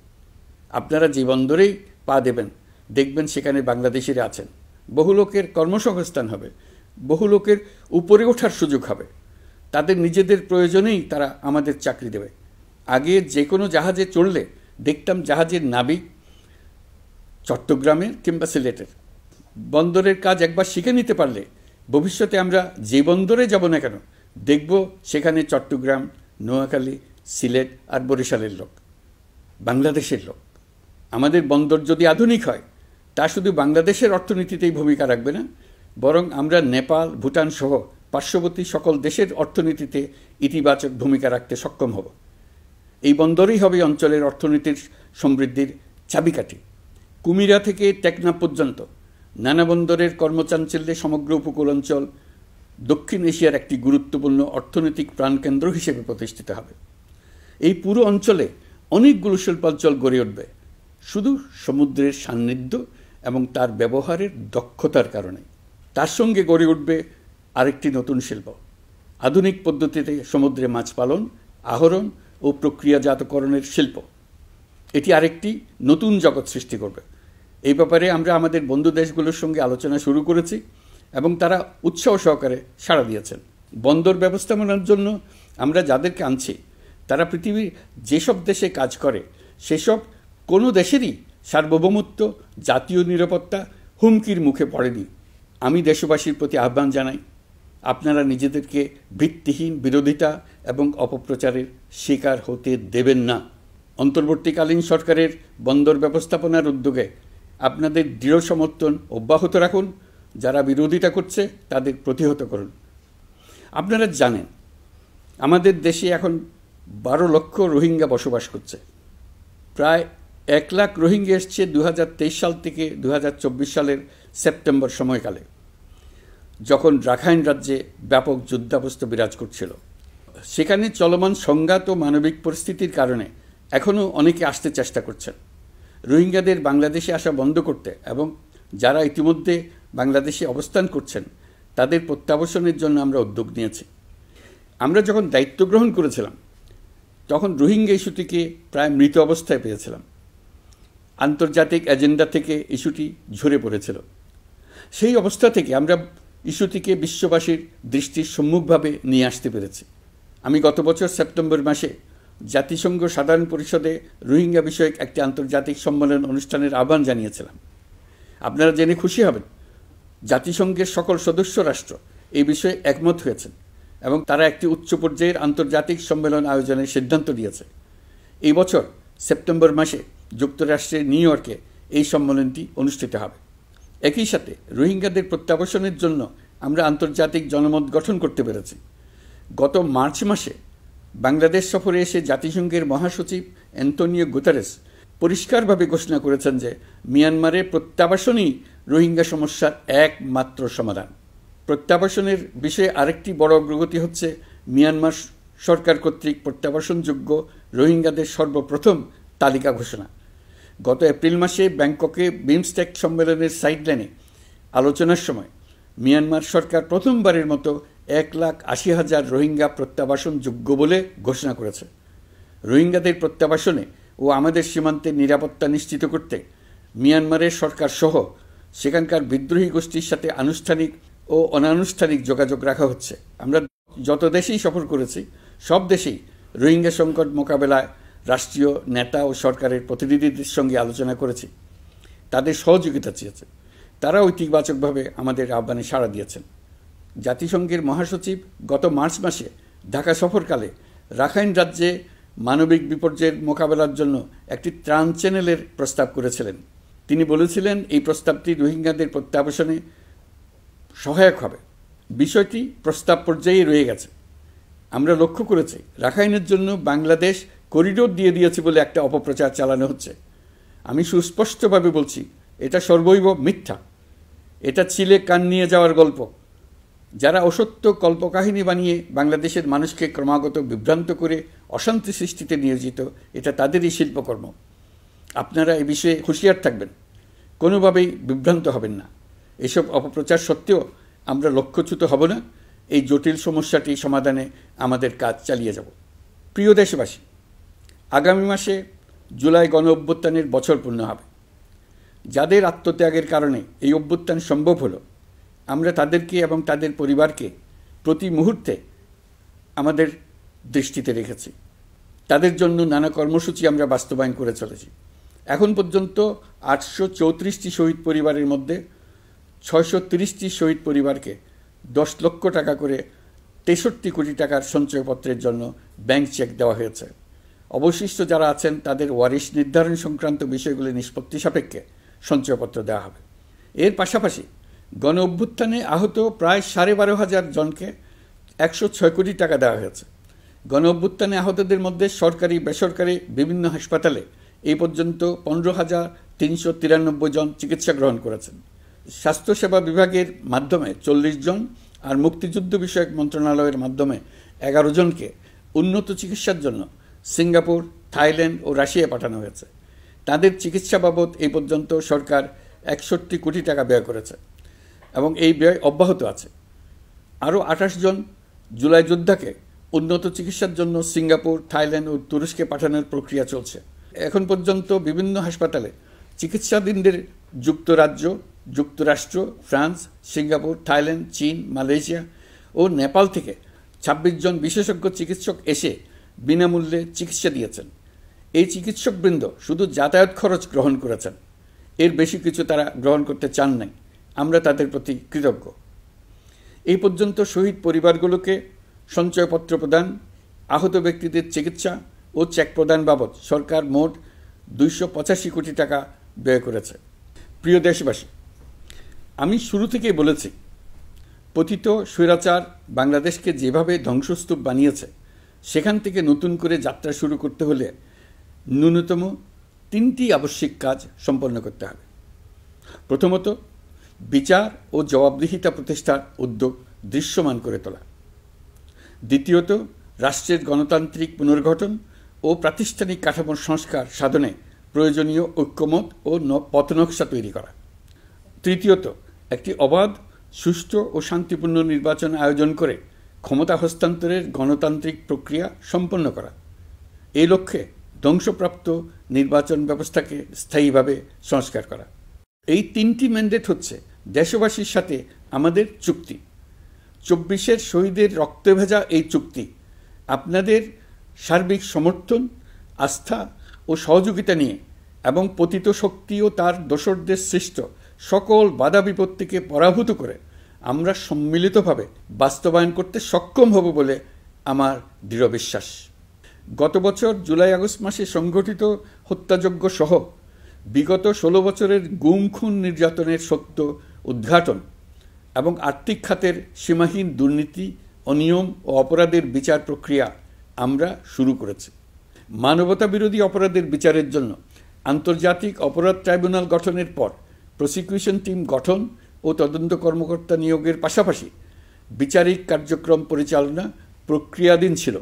আপনারা যে বন্দরেই পা দেবেন দেখবেন সেখানে বাংলাদেশিরা আছেন। বহু লোকের কর্মসংস্থান হবে, বহু লোকের উপরে ওঠার সুযোগ হবে। তাদের নিজেদের প্রয়োজনেই তারা আমাদের চাকরি দেবে। আগে যে কোনো জাহাজে চড়লে দেখতাম জাহাজের নাবিক চট্টগ্রামের কিংবা সিলেটের। বন্দরের কাজ একবার শিখে নিতে পারলে ভবিষ্যতে আমরা যে বন্দরে যাব না কেন দেখব সেখানে চট্টগ্রাম, নোয়াখালী, সিলেট আর বরিশালের লোক, বাংলাদেশের লোক। আমাদের বন্দর যদি আধুনিক হয় তা শুধু বাংলাদেশের অর্থনীতিতেই ভূমিকা রাখবে না, বরং আমরা নেপাল, ভুটান সহ পার্শ্ববর্তী সকল দেশের অর্থনীতিতে ইতিবাচক ভূমিকা রাখতে সক্ষম হব। এই বন্দরই হবে অঞ্চলের অর্থনীতির সমৃদ্ধির চাবিকাঠি। কুমিরা থেকে টেকনাফ পর্যন্ত নানা বন্দরের কর্মচাঞ্চল্যে সমগ্র উপকূল অঞ্চল দক্ষিণ এশিয়ার একটি গুরুত্বপূর্ণ অর্থনৈতিক প্রাণকেন্দ্র হিসেবে প্রতিষ্ঠিত হবে। এই পুরো অঞ্চলে অনেকগুলো শিল্পাঞ্চল গড়ে উঠবে শুধু সমুদ্রের সান্নিধ্য এবং তার ব্যবহারের দক্ষতার কারণে। তার সঙ্গে গড়ে উঠবে আরেকটি নতুন শিল্প, আধুনিক পদ্ধতিতে সমুদ্রে মাছ পালন, আহরণ ও প্রক্রিয়াজাতকরণের শিল্প। এটি আরেকটি নতুন জগৎ সৃষ্টি করবে। এই ব্যাপারে আমরা আমাদের বন্ধু দেশগুলোর সঙ্গে আলোচনা শুরু করেছি এবং তারা উৎসাহ সহকারে সাড়া দিয়েছেন। বন্দর ব্যবস্থাপনার জন্য আমরা যাদেরকে আনছি তারা পৃথিবীর যেসব দেশে কাজ করে সেসব কোনো দেশেরই সার্বভৌমত্ব, জাতীয় নিরাপত্তা হুমকির মুখে পড়েনি। আমি দেশবাসীর প্রতি আহ্বান জানাই, আপনারা নিজেদেরকে ভিত্তিহীন বিরোধিতা এবং অপপ্রচারের শিকার হতে দেবেন না। অন্তর্বর্তীকালীন সরকারের বন্দর ব্যবস্থাপনার উদ্যোগে আপনাদের দৃঢ় সমর্থন অব্যাহত রাখুন। যারা বিরোধিতা করছে তাদের প্রতিহত করুন। আপনারা জানেন আমাদের দেশে এখন 12 লক্ষ রোহিঙ্গা বসবাস করছে। প্রায় 1 লাখ রোহিঙ্গা এসছে 2023 সাল থেকে 2024 সালের সেপ্টেম্বর সময়কালে, যখন রাখাইন রাজ্যে ব্যাপক যুদ্ধাবস্থা বিরাজ করছিল। সেখানে চলমান সংঘাত ও মানবিক পরিস্থিতির কারণে এখনও অনেকে আসতে চেষ্টা করছেন। রোহিঙ্গাদের বাংলাদেশে আসা বন্ধ করতে এবং যারা ইতিমধ্যে বাংলাদেশে অবস্থান করছেন তাদের প্রত্যাবাসনের জন্য আমরা উদ্যোগ নিয়েছি। আমরা যখন দায়িত্ব গ্রহণ করেছিলাম তখন রোহিঙ্গা ইস্যুটিকে প্রায় মৃত অবস্থায় পেয়েছিলাম। আন্তর্জাতিক এজেন্ডা থেকে ইস্যুটি ঝরে পড়েছিল। সেই অবস্থা থেকে আমরা ইস্যুটিকে বিশ্ববাসীর দৃষ্টির সম্মুখভাবে নিয়ে আসতে পেরেছি। আমি গত বছর সেপ্টেম্বর মাসে জাতিসংঘ সাধারণ পরিষদে রোহিঙ্গা বিষয়ক একটি আন্তর্জাতিক সম্মেলন অনুষ্ঠানের আহ্বান জানিয়েছিলাম। আপনারা জেনে খুশি হবেন, জাতিসংঘের সকল সদস্য রাষ্ট্র এই বিষয়ে একমত হয়েছেন এবং তারা একটি উচ্চ পর্যায়ের আন্তর্জাতিক সম্মেলন আয়োজনের সিদ্ধান্ত নিয়েছে। এই বছর সেপ্টেম্বর মাসে যুক্তরাষ্ট্রের নিউ ইয়র্কে এই সম্মেলনটি অনুষ্ঠিত হবে। একই সাথে রোহিঙ্গাদের প্রত্যাবাসনের জন্য আমরা আন্তর্জাতিক জনমত গঠন করতে পেরেছি। গত মার্চ মাসে বাংলাদেশ সফরে এসে জাতিসংঘের মহাসচিব অ্যান্তোনিও গুতেরেস পরিষ্কারভাবে ঘোষণা করেছেন যে মিয়ানমারে প্রত্যাবাসনই রোহিঙ্গা সমস্যার একমাত্র সমাধান। প্রত্যাবাসনের বিষয়ে আরেকটি বড় অগ্রগতি হচ্ছে মিয়ানমার সরকার কর্তৃক প্রত্যাবাসনযোগ্য রোহিঙ্গাদের সর্বপ্রথম তালিকা ঘোষণা। গত এপ্রিল মাসে ব্যাংককে বিমস্টেক সম্মেলনের সাইডলাইনে আলোচনার সময় মিয়ানমার সরকার প্রথমবারের মতো 1,80,000 রোহিঙ্গা প্রত্যাবাসনযোগ্য বলে ঘোষণা করেছে। রোহিঙ্গাদের প্রত্যাবাসনে ও আমাদের সীমান্তের নিরাপত্তা নিশ্চিত করতে মিয়ানমারের সরকার সহ সেখানকার বিদ্রোহী গোষ্ঠীর সাথে আনুষ্ঠানিক ও অনানুষ্ঠানিক যোগাযোগ রাখা হচ্ছে। আমরা যত দেশেই সফর করেছি সব দেশেই রোহিঙ্গা সংকট মোকাবেলায় রাষ্ট্রীয় নেতা ও সরকারের প্রতিনিধিদের সঙ্গে আলোচনা করেছি, তাদের সহযোগিতা চেয়েছে। তারা ইতিবাচকভাবে আমাদের আহ্বানে সাড়া দিয়েছেন। জাতিসংঘের মহাসচিব গত মার্চ মাসে ঢাকা সফরকালে রাখাইন রাজ্যে মানবিক বিপর্যয়ের মোকাবেলার জন্য একটি ত্রাণ চ্যানেলের প্রস্তাব করেছিলেন। তিনি বলেছিলেন এই প্রস্তাবটি রোহিঙ্গাদের প্রত্যাবাসনে সহায়ক হবে। বিষয়টি প্রস্তাব পর্যায়ে রয়ে গেছে। আমরা লক্ষ্য করেছি রাখাইনের জন্য বাংলাদেশ করিডোর দিয়ে দিয়েছে বলে একটা অপপ্রচার চালানো হচ্ছে। আমি সুস্পষ্টভাবে বলছি, এটা সর্বৈব মিথ্যা। এটা চিলে কান নিয়ে যাওয়ার গল্প। যারা অসত্য কল্পকাহিনী বানিয়ে বাংলাদেশের মানুষকে ক্রমাগত বিভ্রান্ত করে অশান্তি সৃষ্টিতে নিয়োজিত, এটা তাদেরই শিল্পকর্ম। আপনারা এই বিষয়ে হুঁশিয়ার থাকবেন, কোনোভাবেই বিভ্রান্ত হবেন না। এসব অপপ্রচার সত্ত্বেও আমরা লক্ষ্যচ্যুত হব না। এই জটিল সমস্যাটি সমাধানে আমাদের কাজ চালিয়ে যাব। প্রিয় দেশবাসী, আগামী মাসে জুলাই গণ অভ্যুত্থানের বছর পূর্ণ হবে। যাদের আত্মত্যাগের কারণে এই অভ্যুত্থান সম্ভব হলো, আমরা তাদেরকে এবং তাদের পরিবারকে প্রতি মুহূর্তে আমাদের দৃষ্টিতে রেখেছি। তাদের জন্য নানা কর্মসূচি আমরা বাস্তবায়ন করে চলেছি। এখন পর্যন্ত 834টি শহীদ পরিবারের মধ্যে 630টি শহীদ পরিবারকে 10 লক্ষ টাকা করে 63 কোটি টাকার সঞ্চয়পত্রের জন্য ব্যাংক চেক দেওয়া হয়েছে। অবশিষ্ট যারা আছেন তাদের ওয়ারিশ নির্ধারণ সংক্রান্ত বিষয়গুলি নিষ্পত্তি সাপেক্ষে সঞ্চয়পত্র দেওয়া হবে। এর পাশাপাশি গণ অভ্যুত্থানে আহত প্রায় 12,500 জনকে 106 কোটি টাকা দেওয়া হয়েছে। গণ অভ্যুত্থানে আহতদের মধ্যে সরকারি বেসরকারি বিভিন্ন হাসপাতালে এই পর্যন্ত 15,393 জন চিকিৎসা গ্রহণ করেছেন। স্বাস্থ্যসেবা বিভাগের মাধ্যমে 40 জন আর মুক্তিযুদ্ধ বিষয়ক মন্ত্রণালয়ের মাধ্যমে 11 জনকে উন্নত চিকিৎসার জন্য সিঙ্গাপুর, থাইল্যান্ড ও রাশিয়া পাঠানো হয়েছে। তাদের চিকিৎসা বাবদ এই পর্যন্ত সরকার 61 কোটি টাকা ব্যয় করেছে এবং এই ব্যয় অব্যাহত আছে। আরও 28 জন জুলাই যোদ্ধাকে উন্নত চিকিৎসার জন্য সিঙ্গাপুর, থাইল্যান্ড ও তুরস্কে পাঠানোর প্রক্রিয়া চলছে। এখন পর্যন্ত বিভিন্ন হাসপাতালে চিকিৎসাধীনদের যুক্তরাজ্য, যুক্তরাষ্ট্র, ফ্রান্স, সিঙ্গাপুর, থাইল্যান্ড, চীন, মালয়েশিয়া ও নেপাল থেকে 26 জন বিশেষজ্ঞ চিকিৎসক এসে বিনামূল্যে চিকিৎসা দিয়েছেন। এই চিকিৎসকবৃন্দ শুধু যাতায়াত খরচ গ্রহণ করেছেন, এর বেশি কিছু তারা গ্রহণ করতে চান নাই। আমরা তাদের প্রতি কৃতজ্ঞ। এই পর্যন্ত শহীদ পরিবারগুলোকে সঞ্চয়পত্র প্রদান, আহত ব্যক্তিদের চিকিৎসা ও চেক প্রদান বাবদ সরকার মোট 285 কোটি টাকা ব্যয় করেছে। প্রিয় দেশবাসী, আমি শুরু থেকেই বলেছি, পতিত স্বৈরাচার বাংলাদেশকে যেভাবে ধ্বংসস্তূপ বানিয়েছে, সেখান থেকে নতুন করে যাত্রা শুরু করতে হলে ন্যূনতম 3টি আবশ্যিক কাজ সম্পন্ন করতে হবে। প্রথমত, বিচার ও জবাবদিহিতা প্রতিষ্ঠার উদ্যোগ দৃশ্যমান করে তোলা। দ্বিতীয়ত, রাষ্ট্রের গণতান্ত্রিক পুনর্গঠন ও প্রাতিষ্ঠানিক কাঠামোর সংস্কার সাধনে প্রয়োজনীয় ঐক্যমত ও পথনকশা তৈরি করা। তৃতীয়ত, একটি অবাধ, সুষ্ঠু ও শান্তিপূর্ণ নির্বাচন আয়োজন করে ক্ষমতা হস্তান্তরের গণতান্ত্রিক প্রক্রিয়া সম্পন্ন করা। এই লক্ষ্যে ধ্বংসপ্রাপ্ত নির্বাচন ব্যবস্থাকে স্থায়ীভাবে সংস্কার করা। এই 3টি ম্যান্ডেট হচ্ছে দেশবাসীর সাথে আমাদের চুক্তি। 24-এর শহীদের রক্তে ভেজা এই চুক্তি আপনাদের সার্বিক সমর্থন, আস্থা ও সহযোগিতা নিয়ে এবং পতিত শক্তি ও তার দোসরদের সৃষ্ট সকল বাধা বিপত্তিকে পরাভূত করে আমরা সম্মিলিতভাবে বাস্তবায়ন করতে সক্ষম হব বলে আমার দৃঢ় বিশ্বাস। গত বছর জুলাই আগস্ট মাসে সংঘটিত হত্যাযজ্ঞ সহ বিগত 16 বছরের গুম খুন নির্যাতনের সত্য উদ্ঘাটন এবং আর্থিক খাতের সীমাহীন দুর্নীতি, অনিয়ম ও অপরাধের বিচার প্রক্রিয়া আমরা শুরু করেছি। মানবতা বিরোধী অপরাধের বিচারের জন্য আন্তর্জাতিক অপরাধ ট্রাইব্যুনাল গঠনের পর প্রসিকিউশন টিম গঠন ও তদন্ত কর্মকর্তা নিয়োগের পাশাপাশি বিচারিক কার্যক্রম পরিচালনা প্রক্রিয়াধীন ছিল।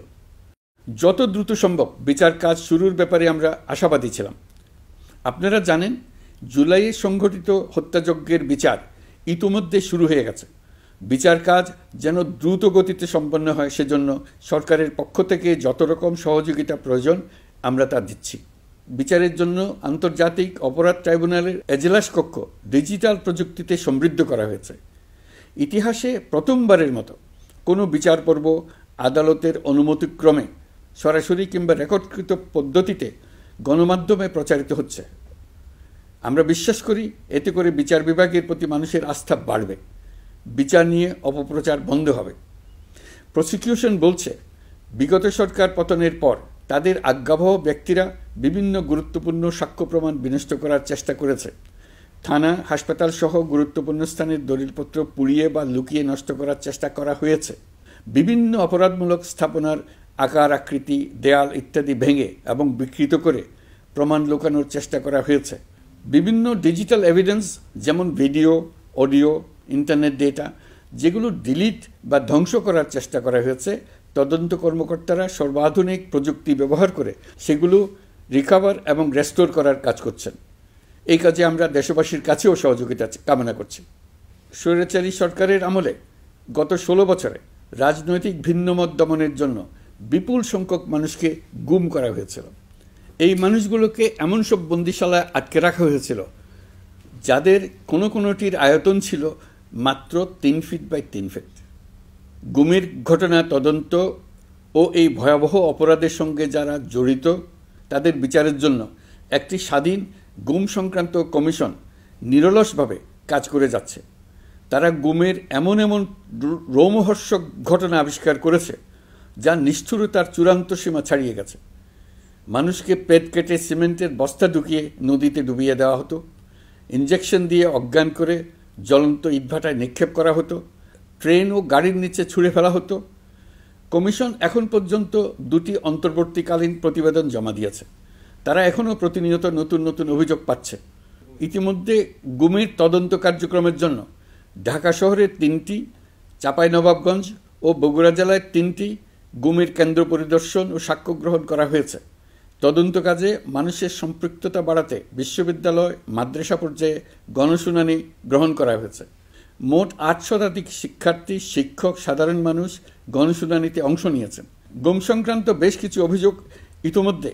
যত দ্রুত সম্ভব বিচার কাজ শুরুর ব্যাপারে আমরা আশাবাদী ছিলাম। আপনারা জানেন, জুলাইয়ে সংঘটিত হত্যাযজ্ঞের বিচার ইতিমধ্যে শুরু হয়ে গেছে। বিচার কাজ যেন দ্রুত গতিতে সম্পন্ন হয় সেজন্য সরকারের পক্ষ থেকে যত রকম সহযোগিতা প্রয়োজন আমরা তা দিচ্ছি। বিচারের জন্য আন্তর্জাতিক অপরাধ ট্রাইব্যুনালের এজলাস কক্ষ ডিজিটাল প্রযুক্তিতে সমৃদ্ধ করা হয়েছে। ইতিহাসে প্রথমবারের মতো কোনো বিচার পর্ব আদালতের অনুমতিক্রমে সরাসরি কিংবা রেকর্ডকৃত পদ্ধতিতে গণমাধ্যমে প্রচারিত হচ্ছে। আমরা বিশ্বাস করি এতে করে বিচার বিভাগের প্রতি মানুষের আস্থা বাড়বে, বিচার নিয়ে অপপ্রচার বন্ধ হবে। প্রসিকিউশন বলছে, বিগত সরকার পতনের পর তাদের আজ্ঞাবহ ব্যক্তিরা বিভিন্ন গুরুত্বপূর্ণ সাক্ষ্য প্রমাণ বিনষ্ট করার চেষ্টা করেছে। থানা, হাসপাতাল সহ গুরুত্বপূর্ণ স্থানের দলিলপত্র পুড়িয়ে বা লুকিয়ে নষ্ট করার চেষ্টা করা হয়েছে। বিভিন্ন অপরাধমূলক স্থাপনার আকার, আকৃতি, দেয়াল ইত্যাদি ভেঙে এবং বিকৃত করে প্রমাণ লুকানোর চেষ্টা করা হয়েছে। বিভিন্ন ডিজিটাল এভিডেন্স যেমন ভিডিও, অডিও, ইন্টারনেট ডেটা যেগুলো ডিলিট বা ধ্বংস করার চেষ্টা করা হয়েছে, তদন্ত কর্মকর্তারা সর্বাধুনিক প্রযুক্তি ব্যবহার করে সেগুলো রিকভার এবং রেস্টোর করার কাজ করছেন। এই কাজে আমরা দেশবাসীর কাছেও সহযোগিতা কামনা করছি। স্বৈরাচারী সরকারের আমলে গত 16 বছরে রাজনৈতিক ভিন্নমত দমনের জন্য বিপুল সংখ্যক মানুষকে গুম করা হয়েছিল। এই মানুষগুলোকে এমন সব বন্দিশালায় আটকে রাখা হয়েছিল যাদের কোনোটির আয়তন ছিল মাত্র 3 ফিট বাই 3 ফিট। গুমের ঘটনা তদন্ত ও এই ভয়াবহ অপরাধের সঙ্গে যারা জড়িত তাদের বিচারের জন্য একটি স্বাধীন গুম সংক্রান্ত কমিশন নিরলসভাবে কাজ করে যাচ্ছে। তারা গুমের এমন রোমহর্ষক ঘটনা আবিষ্কার করেছে যা নিষ্ঠুরতার চূড়ান্ত সীমা ছাড়িয়ে গেছে। মানুষকে পেট কেটে সিমেন্টের বস্তা ঢুকিয়ে নদীতে ডুবিয়ে দেওয়া হতো, ইঞ্জেকশন দিয়ে অজ্ঞান করে জ্বলন্ত ইটভাটায় নিক্ষেপ করা হতো, ট্রেন ও গাড়ির নিচে ছুঁড়ে ফেলা হতো। কমিশন এখন পর্যন্ত 2টি অন্তর্বর্তীকালীন প্রতিবেদন জমা দিয়েছে। তারা এখনও প্রতিনিয়ত নতুন অভিযোগ পাচ্ছে। ইতিমধ্যে গুমের তদন্ত কার্যক্রমের জন্য ঢাকা শহরে 3টি, চাঁপাইনবাবগঞ্জ ও বগুড়া জেলায় 3টি গুমের কেন্দ্র পরিদর্শন ও সাক্ষ্য গ্রহণ করা হয়েছে। তদন্ত কাজে মানুষের সম্পৃক্ততা বাড়াতে বিশ্ববিদ্যালয়, মাদ্রাসা পর্যায়ে গণশুনানি গ্রহণ করা হয়েছে। মোট 8 শতাধিক শিক্ষার্থী, শিক্ষক, সাধারণ মানুষ গণশুনানিতে অংশ নিয়েছেন। গুম সংক্রান্ত বেশ কিছু অভিযোগ ইতিমধ্যে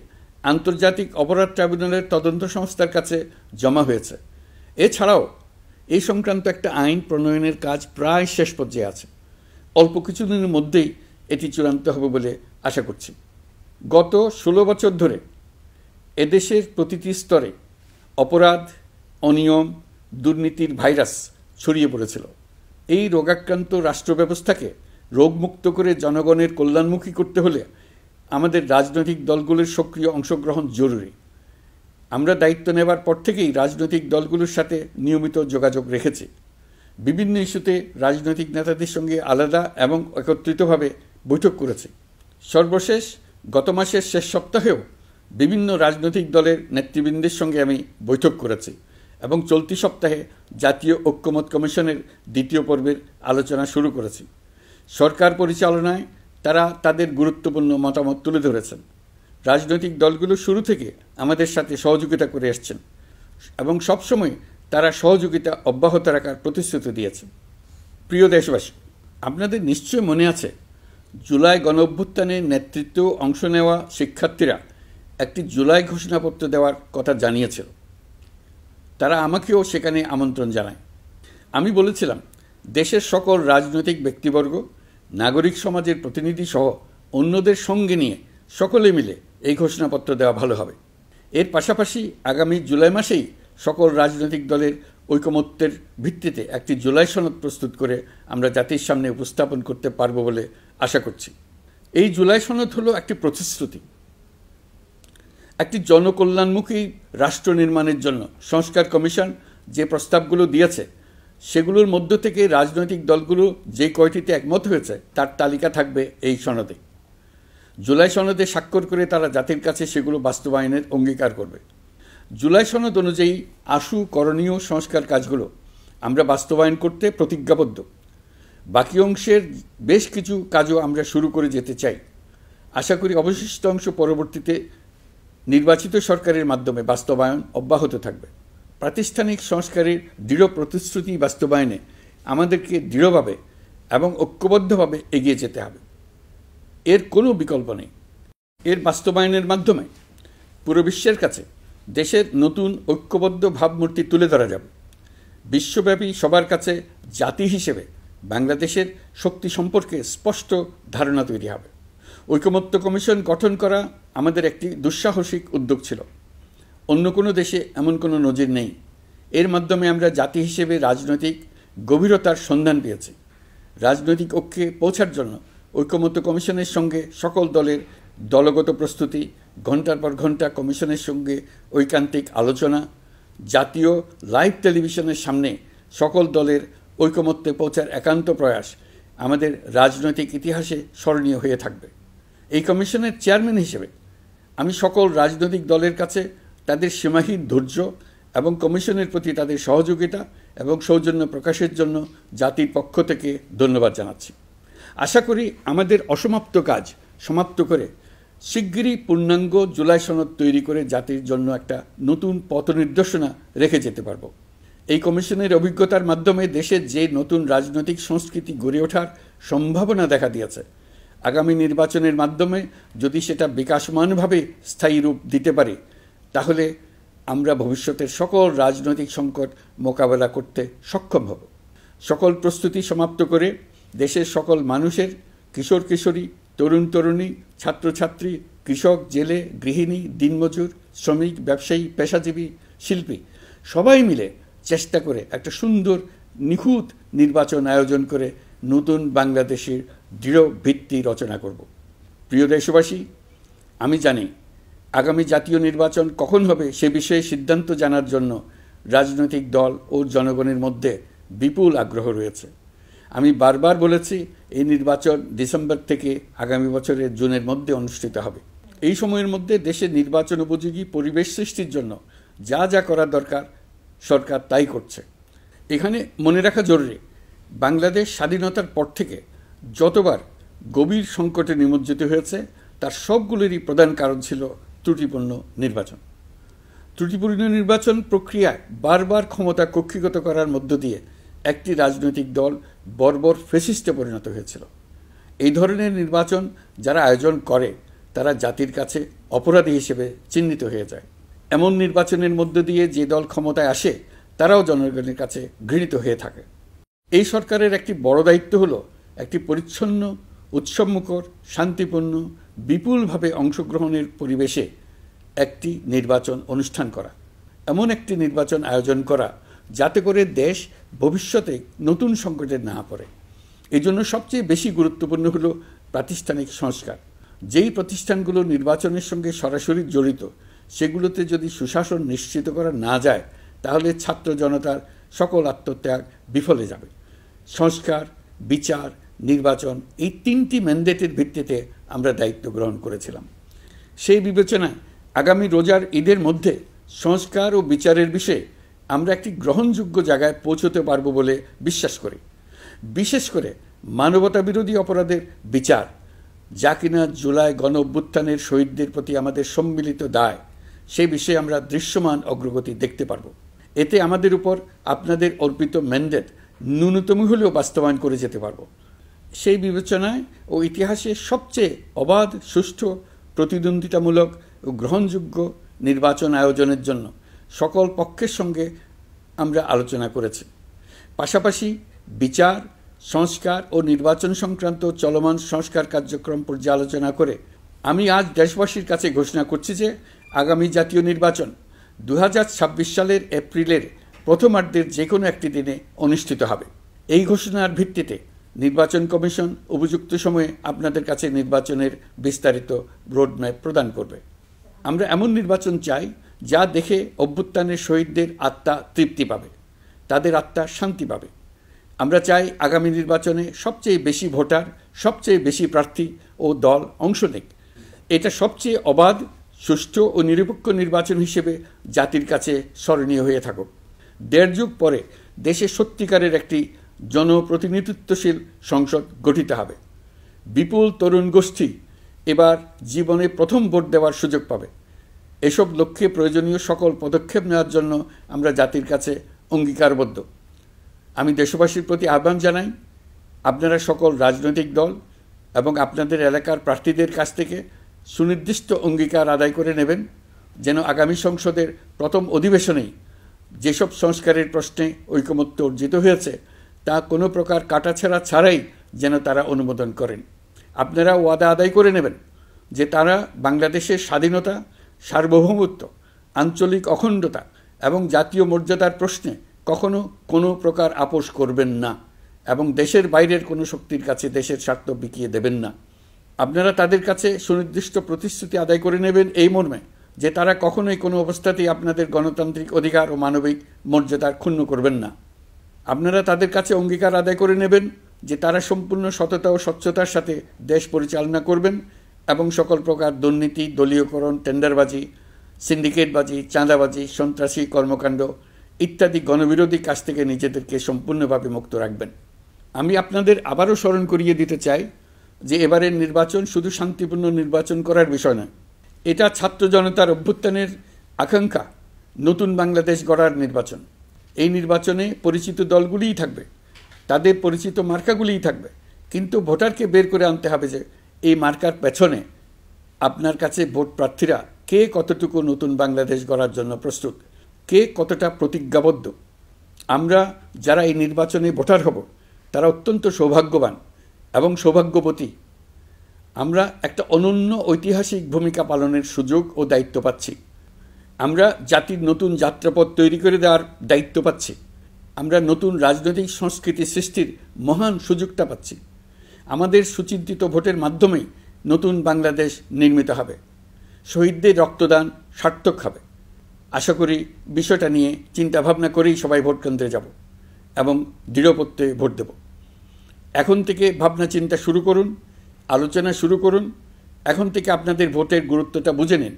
আন্তর্জাতিক অপরাধ ট্রাইব্যুনালের তদন্ত সংস্থার কাছে জমা হয়েছে। এছাড়াও এই সংক্রান্ত একটা আইন প্রণয়নের কাজ প্রায় শেষ পর্যায়ে আছে। অল্প কিছুদিনের মধ্যেই এটি চূড়ান্ত হবে বলে আশা করছি। গত 16 বছর ধরে এদেশের প্রতিটি স্তরে অপরাধ, অনিয়ম, দুর্নীতির ভাইরাস ছড়িয়ে পড়েছিল। এই রোগাক্রান্ত রাষ্ট্র ব্যবস্থাকে রোগমুক্ত করে জনগণের কল্যাণমুখী করতে হলে আমাদের রাজনৈতিক দলগুলোর সক্রিয় অংশগ্রহণ জরুরি। আমরা দায়িত্ব নেবার পর থেকেই রাজনৈতিক দলগুলোর সাথে নিয়মিত যোগাযোগ রেখেছি। বিভিন্ন ইস্যুতে রাজনৈতিক নেতাদের সঙ্গে আলাদা এবং একত্রিতভাবে বৈঠক করেছি। সর্বশেষ গত মাসের শেষ সপ্তাহেও বিভিন্ন রাজনৈতিক দলের নেতৃবৃন্দের সঙ্গে আমি বৈঠক করেছি এবং চলতি সপ্তাহে জাতীয় ঐক্যমত কমিশনের 2য় পর্বের আলোচনা শুরু করেছি। সরকার পরিচালনায় তারা তাদের গুরুত্বপূর্ণ মতামত তুলে ধরেছেন। রাজনৈতিক দলগুলো শুরু থেকে আমাদের সাথে সহযোগিতা করে আসছেন এবং সবসময় তারা সহযোগিতা অব্যাহত রাখার প্রতিশ্রুতি দিয়েছেন। প্রিয় দেশবাসী, আপনাদের নিশ্চয় মনে আছে জুলাই গণঅভ্যুত্থানের নেতৃত্ব অংশ নেওয়া শিক্ষার্থীরা একটি জুলাই ঘোষণাপত্র দেওয়ার কথা জানিয়েছিল। তারা আমাকেও সেখানে আমন্ত্রণ জানায়। আমি বলেছিলাম দেশের সকল রাজনৈতিক ব্যক্তিবর্গ, নাগরিক সমাজের প্রতিনিধি সহ অন্যদের সঙ্গে নিয়ে সকলে মিলে এই ঘোষণাপত্র দেওয়া ভালো হবে। এর পাশাপাশি আগামী জুলাই মাসেই সকল রাজনৈতিক দলের ঐকমত্যের ভিত্তিতে একটি জুলাই সনদ প্রস্তুত করে আমরা জাতির সামনে উপস্থাপন করতে পারব বলে আশা করছি। এই জুলাই সনদ হলো একটি প্রতিশ্রুতি, একটি জনকল্যাণমুখী রাষ্ট্র নির্মাণের জন্য সংস্কার কমিশন যে প্রস্তাবগুলো দিয়েছে সেগুলোর মধ্য থেকে রাজনৈতিক দলগুলো যে কয়টিতে একমত হয়েছে তার তালিকা থাকবে এই সনদে। জুলাই সনদে স্বাক্ষর করে তারা জাতির কাছে সেগুলো বাস্তবায়নের অঙ্গীকার করবে। জুলাই সনদ অনুযায়ী আশু করণীয় সংস্কার কাজগুলো আমরা বাস্তবায়ন করতে প্রতিজ্ঞাবদ্ধ। বাকি অংশের বেশ কিছু কাজও আমরা শুরু করে যেতে চাই। আশা করি অবশিষ্ট অংশ পরবর্তীতে নির্বাচিত সরকারের মাধ্যমে বাস্তবায়ন অব্যাহত থাকবে। প্রাতিষ্ঠানিক সংস্কারের দৃঢ় প্রতিশ্রুতি বাস্তবায়নে আমাদেরকে দৃঢ়ভাবে এবং ঐক্যবদ্ধভাবে এগিয়ে যেতে হবে। এর কোনো বিকল্প নেই। এর বাস্তবায়নের মাধ্যমে পুরো বিশ্বের কাছে দেশের নতুন ঐক্যবদ্ধ ভাবমূর্তি তুলে ধরা যাবে। বিশ্বব্যাপী সবার কাছে জাতি হিসেবে বাংলাদেশের শক্তি সম্পর্কে স্পষ্ট ধারণা তৈরি হবে। ঐকমত্য কমিশন গঠন করা আমাদের একটি দুঃসাহসিক উদ্যোগ ছিল। অন্য কোনো দেশে এমন কোনো নজির নেই। এর মাধ্যমে আমরা জাতি হিসেবে রাজনৈতিক গভীরতার সন্ধান পেয়েছি। রাজনৈতিক ঐক্যে পৌঁছার জন্য ঐকমত্য কমিশনের সঙ্গে সকল দলের দলগত প্রস্তুতি, ঘণ্টার পর ঘণ্টা কমিশনের সঙ্গে ঐকান্তিক আলোচনা, জাতীয় লাইভ টেলিভিশনের সামনে সকল দলের ঐকমত্যে পৌঁছার একান্ত প্রয়াস আমাদের রাজনৈতিক ইতিহাসে স্মরণীয় হয়ে থাকবে। এই কমিশনের চেয়ারম্যান হিসেবে আমি সকল রাজনৈতিক দলের কাছে তাদের সীমাহীন ধৈর্য এবং কমিশনের প্রতি তাদের সহযোগিতা এবং সৌজন্য প্রকাশের জন্য জাতির পক্ষ থেকে ধন্যবাদ জানাচ্ছি। আশা করি আমাদের অসমাপ্ত কাজ সমাপ্ত করে শিগগিরই পূর্ণাঙ্গ জুলাই সনদ তৈরি করে জাতির জন্য একটা নতুন পথ নির্দেশনা রেখে যেতে পারব। এই কমিশনের অভিজ্ঞতার মাধ্যমে দেশের যে নতুন রাজনৈতিক সংস্কৃতি গড়ে ওঠার সম্ভাবনা দেখা দিয়েছে, আগামী নির্বাচনের মাধ্যমে যদি সেটা বিকাশমানভাবে স্থায়ী রূপ দিতে পারে তাহলে আমরা ভবিষ্যতের সকল রাজনৈতিক সংকট মোকাবেলা করতে সক্ষম হব। সকল প্রস্তুতি সমাপ্ত করে দেশের সকল মানুষের, কিশোর কিশোরী, তরুণ তরুণী, ছাত্রছাত্রী, কৃষক, জেলে, গৃহিণী, দিনমজুর, শ্রমিক, ব্যবসায়ী, পেশাজীবী, শিল্পী সবাই মিলে চেষ্টা করে একটা সুন্দর নিখুঁত নির্বাচন আয়োজন করে নতুন বাংলাদেশের দৃঢ় ভিত্তি রচনা করব। প্রিয় দেশবাসী, আমি জানি আগামী জাতীয় নির্বাচন কখন হবে সে বিষয়ে সিদ্ধান্ত জানার জন্য রাজনৈতিক দল ও জনগণের মধ্যে বিপুল আগ্রহ রয়েছে। আমি বারবার বলেছি এই নির্বাচন ডিসেম্বর থেকে আগামী বছরের জুনের মধ্যে অনুষ্ঠিত হবে। এই সময়ের মধ্যে দেশের নির্বাচন উপযোগী পরিবেশ সৃষ্টির জন্য যা যা করা দরকার সরকার তাই করছে। এখানে মনে রাখা জরুরি, বাংলাদেশ স্বাধীনতার পর থেকে যতবার গভীর সংকটে নিমজ্জিত হয়েছে তার সবগুলোরই প্রধান কারণ ছিল ত্রুটিপূর্ণ নির্বাচন। ত্রুটিপূর্ণ নির্বাচন প্রক্রিয়ায় বারবার ক্ষমতা কক্ষিগত করার মধ্য দিয়ে একটি রাজনৈতিক দল বর্বর ফ্যাসিস্টে পরিণত হয়েছিল। এই ধরনের নির্বাচন যারা আয়োজন করে তারা জাতির কাছে অপরাধী হিসেবে চিহ্নিত হয়ে যায়। এমন নির্বাচনের মধ্য দিয়ে যে দল ক্ষমতায় আসে তারাও জনগণের কাছে ঘৃণিত হয়ে থাকে। এই সরকারের একটি বড় দায়িত্ব হলো একটি পরিচ্ছন্ন, উৎসবমুখর, শান্তিপূর্ণ, বিপুলভাবে অংশগ্রহণের পরিবেশে একটি নির্বাচন অনুষ্ঠান করা, এমন একটি নির্বাচন আয়োজন করা যাতে করে দেশ ভবিষ্যতে নতুন সংকটে না পড়ে। এই জন্য সবচেয়ে বেশি গুরুত্বপূর্ণ হলো প্রাতিষ্ঠানিক সংস্কার। যেই প্রতিষ্ঠানগুলো নির্বাচনের সঙ্গে সরাসরি জড়িত সেগুলোতে যদি সুশাসন নিশ্চিত করা না যায় তাহলে ছাত্র জনতার সকল আত্মত্যাগ বিফলে যাবে। সংস্কার, বিচার, নির্বাচন এই তিনটি ম্যান্ডেটের ভিত্তিতে আমরা দায়িত্ব গ্রহণ করেছিলাম। সেই বিবেচনায় আগামী রোজার ঈদের মধ্যে সংস্কার ও বিচারের বিষয়ে আমরা একটি গ্রহণযোগ্য জায়গায় পৌঁছতে পারব বলে বিশ্বাস করি। বিশেষ করে মানবতা বিরোধী অপরাধের বিচার, যা কিনা জুলাই গণ অভ্যুত্থানের শহীদদের প্রতি আমাদের সম্মিলিত দায়, সেই বিষয়ে আমরা দৃশ্যমান অগ্রগতি দেখতে পারব। এতে আমাদের উপর আপনাদের অর্পিত ম্যান্ডেট ন্যূনতম হলেও বাস্তবায়ন করে যেতে পারব। সেই বিবেচনায় ও ইতিহাসে সবচেয়ে অবাধ, সুষ্ঠু, প্রতিদ্বন্দ্বিতামূলক ও গ্রহণযোগ্য নির্বাচন আয়োজনের জন্য সকল পক্ষের সঙ্গে আমরা আলোচনা করেছি। পাশাপাশি বিচার, সংস্কার ও নির্বাচন সংক্রান্ত চলমান সংস্কার কার্যক্রম পর্যালোচনা করে আমি আজ দেশবাসীর কাছে ঘোষণা করছি যে আগামী জাতীয় নির্বাচন 2026 সালের এপ্রিলের প্রথমার্ধের যে কোনো একটি দিনে অনুষ্ঠিত হবে। এই ঘোষণার ভিত্তিতে নির্বাচন কমিশন উপযুক্ত সময়ে আপনাদের কাছে নির্বাচনের বিস্তারিত রোডম্যাপ প্রদান করবে। আমরা এমন নির্বাচন চাই যা দেখে অভ্যুত্থানের শহীদদের আত্মা তৃপ্তি পাবে, তাদের আত্মা শান্তি পাবে। আমরা চাই আগামী নির্বাচনে সবচেয়ে বেশি ভোটার, সবচেয়ে বেশি প্রার্থী ও দল অংশ নেক। এটা সবচেয়ে অবাধ, সুষ্ঠু ও নিরপেক্ষ নির্বাচন হিসেবে জাতির কাছে স্মরণীয় হয়ে থাকুক। 1.5 যুগ পরে দেশে সত্যিকারের একটি জনপ্রতিনিধিত্বশীল সংসদ গঠিত হবে। বিপুল তরুণ গোষ্ঠী এবার জীবনে প্রথম ভোট দেওয়ার সুযোগ পাবে। এসব লক্ষ্যে প্রয়োজনীয় সকল পদক্ষেপ নেওয়ার জন্য আমরা জাতির কাছে অঙ্গীকারবদ্ধ। আমি দেশবাসীর প্রতি আহ্বান জানাই, আপনারা সকল রাজনৈতিক দল এবং আপনাদের এলাকার প্রার্থীদের কাছ থেকে সুনির্দিষ্ট অঙ্গীকার আদায় করে নেবেন, যেন আগামী সংসদের প্রথম অধিবেশনেই যেসব সংস্কারের প্রশ্নে ঐকমত্য অর্জিত হয়েছে তা কোনো প্রকার কাটাছেঁড়া ছাড়াই যেন তারা অনুমোদন করেন। আপনারা ওয়াদা আদায় করে নেবেন যে তারা বাংলাদেশের স্বাধীনতা, সার্বভৌমত্ব, আঞ্চলিক অখণ্ডতা এবং জাতীয় মর্যাদার প্রশ্নে কখনো কোনো প্রকার আপোষ করবেন না এবং দেশের বাইরের কোনো শক্তির কাছে দেশের স্বার্থ বিকিয়ে দেবেন না। আপনারা তাদের কাছে সুনির্দিষ্ট প্রতিশ্রুতি আদায় করে নেবেন এই মর্মে যে তারা কখনোই কোনো অবস্থাতেই আপনাদের গণতান্ত্রিক অধিকার ও মানবিক মর্যাদার ক্ষুণ্ণ করবেন না। আপনারা তাদের কাছে অঙ্গীকার আদায় করে নেবেন যে তারা সম্পূর্ণ সততা ও স্বচ্ছতার সাথে দেশ পরিচালনা করবেন এবং সকল প্রকার দুর্নীতি, দলীয়করণ, টেন্ডারবাজি, সিন্ডিকেটবাজি, চাঁদাবাজি, সন্ত্রাসী কর্মকাণ্ড ইত্যাদি গণবিরোধী কাজ থেকে নিজেদেরকে সম্পূর্ণভাবে মুক্ত রাখবেন। আমি আপনাদের আবারও স্মরণ করিয়ে দিতে চাই যে এবারের নির্বাচন শুধু শান্তিপূর্ণ নির্বাচন করার বিষয় নয়, এটা ছাত্র জনতার অভ্যুত্থানের আকাঙ্ক্ষা নতুন বাংলাদেশ গড়ার নির্বাচন। এই নির্বাচনে পরিচিত দলগুলিই থাকবে, তাদের পরিচিত মার্কাগুলিই থাকবে, কিন্তু ভোটারকে বের করে আনতে হবে যে এই মার্কার পেছনে আপনার কাছে ভোট প্রার্থীরা কে কতটুকু নতুন বাংলাদেশ গড়ার জন্য প্রস্তুত, কে কতটা প্রতিজ্ঞাবদ্ধ। আমরা যারা এই নির্বাচনে ভোটার হব তারা অত্যন্ত সৌভাগ্যবান এবং সৌভাগ্যবতী। আমরা একটা অনন্য ঐতিহাসিক ভূমিকা পালনের সুযোগ ও দায়িত্ব পাচ্ছি। আমরা জাতির নতুন যাত্রাপথ তৈরি করে দেওয়ার দায়িত্ব পাচ্ছি। আমরা নতুন রাজনৈতিক সংস্কৃতি সৃষ্টির মহান সুযোগটা পাচ্ছি। আমাদের সুচিন্তিত ভোটের মাধ্যমেই নতুন বাংলাদেশ নির্মিত হবে। শহীদদের রক্তদান সার্থক হবে। আশা করি বিষয়টা নিয়ে চিন্তাভাবনা করেই সবাই ভোট কেন্দ্রে যাব এবং দৃঢ়প্রত্যয়ে ভোট দেব। এখন থেকে ভাবনা চিন্তা শুরু করুন, আলোচনা শুরু করুন। এখন থেকে আপনাদের ভোটের গুরুত্বটা বুঝে নিন।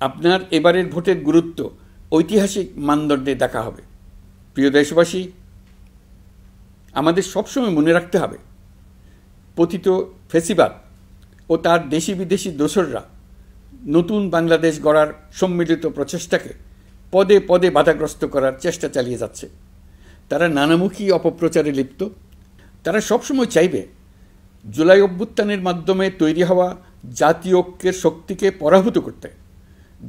আপনার এবারের ভোটের গুরুত্ব ঐতিহাসিক মানদণ্ডে দেখা হবে। প্রিয় দেশবাসী, আমাদের সবসময় মনে রাখতে হবে পতিত ফ্যাসিবাদ ও তার দেশি বিদেশি দোসররা নতুন বাংলাদেশ গড়ার সম্মিলিত প্রচেষ্টাকে পদে পদে বাধাগ্রস্ত করার চেষ্টা চালিয়ে যাচ্ছে। তারা নানামুখী অপপ্রচারে লিপ্ত। তারা সবসময় চাইবে জুলাই অভ্যুত্থানের মাধ্যমে তৈরি হওয়া জাতীয় ঐক্যের শক্তিকে পরাভূত করতে,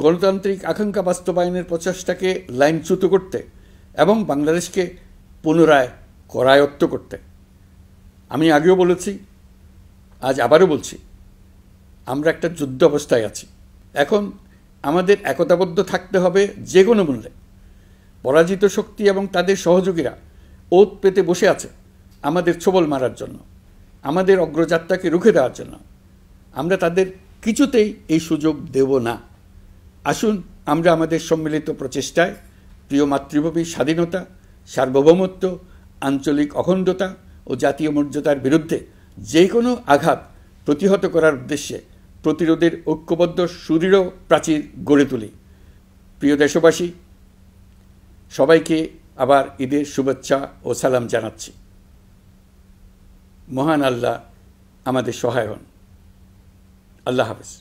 গণতান্ত্রিক আকাঙ্ক্ষা বাস্তবায়নের প্রচেষ্টাকে লাইনচ্যুত করতে এবং বাংলাদেশকে পুনরায় করায়ত্ত করতে। আমি আগেও বলেছি, আজ আবারও বলছি, আমরা একটা যুদ্ধ অবস্থায় আছি। এখন আমাদের একতাবদ্ধ থাকতে হবে যে কোনো মূল্যে। পরাজিত শক্তি এবং তাদের সহযোগীরা ওত পেতে বসে আছে আমাদের ছোবল মারার জন্য, আমাদের অগ্রযাত্রাকে রুখে দেওয়ার জন্য। আমরা তাদের কিছুতেই এই সুযোগ দেব না। আসুন আমরা আমাদের সম্মিলিত প্রচেষ্টায় প্রিয় মাতৃভূমির স্বাধীনতা, সার্বভৌমত্ব, আঞ্চলিক অখণ্ডতা ও জাতীয় মর্যাদার বিরুদ্ধে যে কোনো আঘাত প্রতিহত করার উদ্দেশ্যে প্রতিরোধের ঐক্যবদ্ধ সুদৃঢ় প্রাচীর গড়ে তুলি। প্রিয় দেশবাসী, সবাইকে আবার ঈদের শুভেচ্ছা ও সালাম জানাচ্ছি। মহান আল্লাহ আমাদের সহায় হন। আল্লাহ হাফেজ।